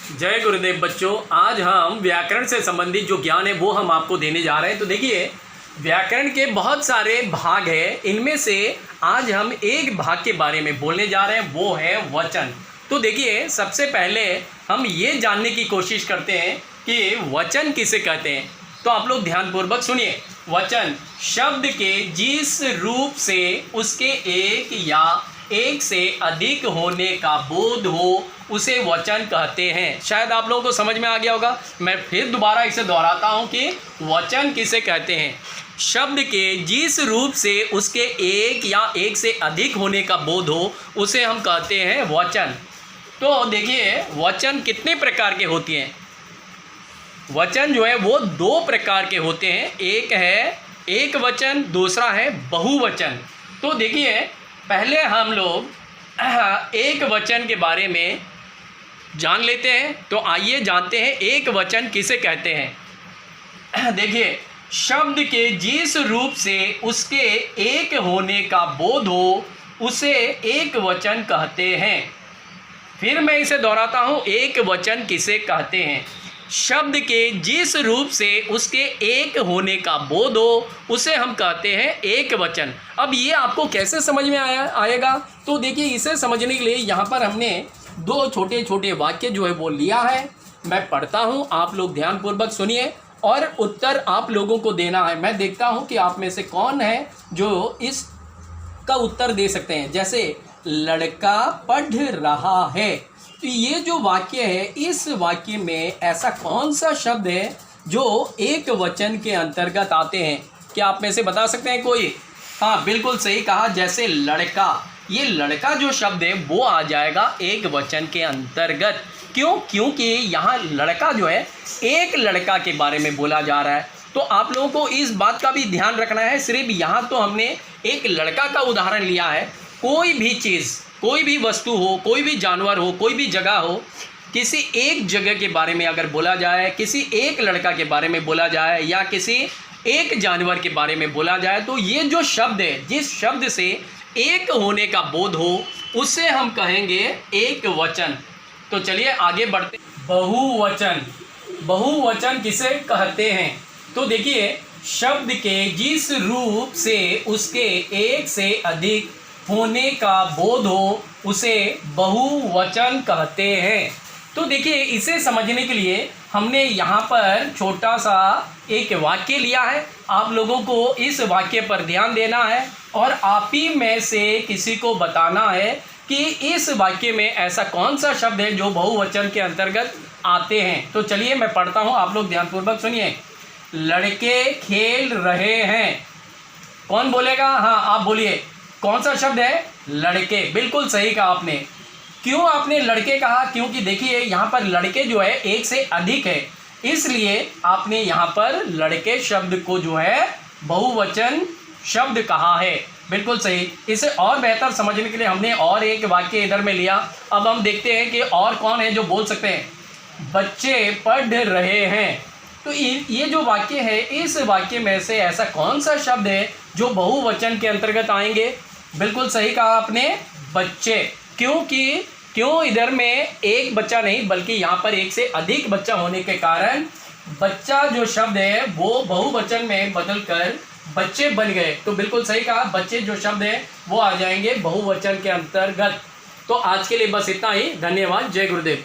जय गुरुदेव बच्चों, आज हम व्याकरण से संबंधित जो ज्ञान है वो हम आपको देने जा रहे हैं। तो देखिए, व्याकरण के बहुत सारे भाग हैं, इनमें से आज हम एक भाग के बारे में बोलने जा रहे हैं, वो है वचन। तो देखिए, सबसे पहले हम ये जानने की कोशिश करते हैं कि वचन किसे कहते हैं। तो आप लोग ध्यानपूर्वक सुनिए। वचन शब्द के जिस रूप से उसके एक या एक से अधिक होने का बोध हो उसे वचन कहते हैं। शायद आप लोगों को समझ में आ गया होगा। मैं फिर दोबारा इसे दोहराता हूँ कि वचन किसे कहते हैं। शब्द के जिस रूप से उसके एक या एक से अधिक होने का बोध हो उसे हम कहते हैं वचन। तो देखिए, वचन कितने प्रकार के होते हैं। वचन जो है वो दो प्रकार के होते हैं। एक है एक वचन, दूसरा है बहुवचन। तो देखिए, पहले हम लोग एक वचन के बारे में जान लेते हैं। तो आइए जानते हैं एक वचन किसे कहते हैं। देखिए, शब्द के जिस रूप से उसके एक होने का बोध हो उसे एक वचन कहते हैं। फिर मैं इसे दोहराता हूँ, एक वचन किसे कहते हैं। शब्द के जिस रूप से उसके एक होने का बोध हो उसे हम कहते हैं एक वचन। अब ये आपको कैसे समझ में आएगा। तो देखिए, इसे समझने के लिए यहाँ पर हमने दो छोटे छोटे वाक्य जो है वो लिया है। मैं पढ़ता हूँ, आप लोग ध्यानपूर्वक सुनिए और उत्तर आप लोगों को देना है। मैं देखता हूँ कि आप में से कौन है जो इसका उत्तर दे सकते हैं। जैसे लड़का पढ़ रहा है। तो ये जो वाक्य है, इस वाक्य में ऐसा कौन सा शब्द है जो एक वचन के अंतर्गत आते हैं। क्या आप में से बता सकते हैं कोई? हाँ, बिल्कुल सही कहा। जैसे लड़का, ये लड़का जो शब्द है वो आ जाएगा एक वचन के अंतर्गत। क्यों? क्योंकि यहाँ लड़का जो है एक लड़का के बारे में बोला जा रहा है। तो आप लोगों को इस बात का भी ध्यान रखना है। सिर्फ यहाँ तो हमने एक लड़का का उदाहरण लिया है। कोई भी चीज़, कोई भी वस्तु हो, कोई भी जानवर हो, कोई भी जगह हो, किसी एक जगह के बारे में अगर बोला जाए, किसी एक लड़का के बारे में बोला जाए या किसी एक जानवर के बारे में बोला जाए, तो ये जो शब्द है, जिस शब्द से एक होने का बोध हो उसे हम कहेंगे एक वचन। तो चलिए आगे बढ़ते। बहुवचन, बहुवचन किसे कहते हैं। तो देखिए, शब्द के जिस रूप से उसके एक से अधिक होने का बोध हो उसे बहुवचन कहते हैं। तो देखिए, इसे समझने के लिए हमने यहाँ पर छोटा सा एक वाक्य लिया है। आप लोगों को इस वाक्य पर ध्यान देना है और आप ही में से किसी को बताना है कि इस वाक्य में ऐसा कौन सा शब्द है जो बहुवचन के अंतर्गत आते हैं। तो चलिए मैं पढ़ता हूँ, आप लोग ध्यानपूर्वक सुनिए। लड़के खेल रहे हैं। कौन बोलेगा? हाँ, आप बोलिए। कौन सा शब्द है? लड़के। बिल्कुल सही कहा आपने। क्यों आपने लड़के कहा? क्योंकि देखिए, यहाँ पर लड़के जो है एक से अधिक है, इसलिए आपने यहाँ पर लड़के शब्द को जो है बहुवचन शब्द कहा है। बिल्कुल सही। इसे और बेहतर समझने के लिए हमने और एक वाक्य इधर में लिया। अब हम देखते हैं कि और कौन है जो बोल सकते हैं। बच्चे पढ़ रहे हैं। तो ये जो वाक्य है, इस वाक्य में से ऐसा कौन सा शब्द है जो बहुवचन के अंतर्गत आएंगे। बिल्कुल सही कहा आपने, बच्चे। क्यों इधर में एक बच्चा नहीं बल्कि यहाँ पर एक से अधिक बच्चा होने के कारण बच्चा जो शब्द है वो बहुवचन में बदलकर बच्चे बन गए। तो बिल्कुल सही कहा, बच्चे जो शब्द है वो आ जाएंगे बहुवचन के अंतर्गत। तो आज के लिए बस इतना ही। धन्यवाद। जय गुरुदेव।